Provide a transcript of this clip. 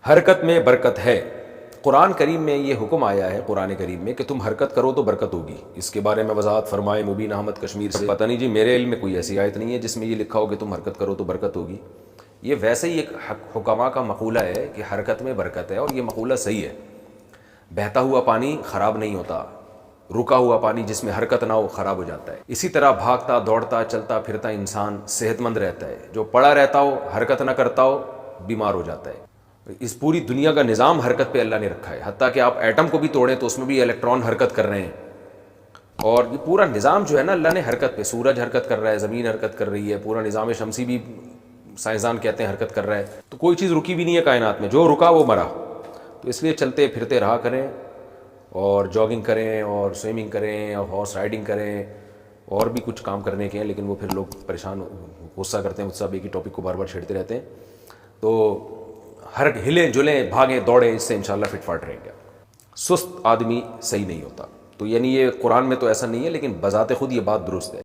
حرکت میں برکت ہے۔ قرآن کریم میں یہ حکم آیا ہے، قرآن کریم میں، کہ تم حرکت کرو تو برکت ہوگی۔ اس کے بارے میں وضاحت فرمائے مبین احمد کشمیر سے۔ پتہ نہیں جی، میرے علم میں کوئی ایسی آیت نہیں ہے جس میں یہ لکھا ہو کہ تم حرکت کرو تو برکت ہوگی۔ یہ ویسے ہی ایک حکماء کا مقولہ ہے کہ حرکت میں برکت ہے، اور یہ مقولہ صحیح ہے۔ بہتا ہوا پانی خراب نہیں ہوتا، رکا ہوا پانی جس میں حرکت نہ ہو خراب ہو جاتا ہے۔ اسی طرح بھاگتا دوڑتا چلتا پھرتا انسان صحت مند رہتا ہے، جو پڑا رہتا ہو حرکت نہ کرتا ہو بیمار ہو جاتا ہے۔ اس پوری دنیا کا نظام حرکت پہ اللہ نے رکھا ہے، حتیٰ کہ آپ ایٹم کو بھی توڑیں تو اس میں بھی الیکٹران حرکت کر رہے ہیں، اور یہ پورا نظام جو ہے نا اللہ نے حرکت پہ، سورج حرکت کر رہا ہے، زمین حرکت کر رہی ہے، پورا نظام شمسی بھی سائنسدان کہتے ہیں حرکت کر رہا ہے۔ تو کوئی چیز رکی بھی نہیں ہے کائنات میں، جو رکا وہ مرا۔ تو اس لیے چلتے پھرتے رہا کریں، اور جاگنگ کریں، اور سوئمنگ کریں، اور ہارس رائڈنگ کریں، اور بھی کچھ کام کرنے کے ہیں، لیکن وہ پھر لوگ پریشان غصہ کرتے ہیں، مجھ سے ایک ہی ٹاپک کو بار بار چھیڑتے رہتے ہیں۔ تو ہر ہلیں جلیں بھاگیں دوڑیں، اس سے انشاءاللہ فٹ فاٹ رہیں گے۔ سست آدمی صحیح نہیں ہوتا۔ تو یعنی یہ قرآن میں تو ایسا نہیں ہے، لیکن بذات خود یہ بات درست ہے۔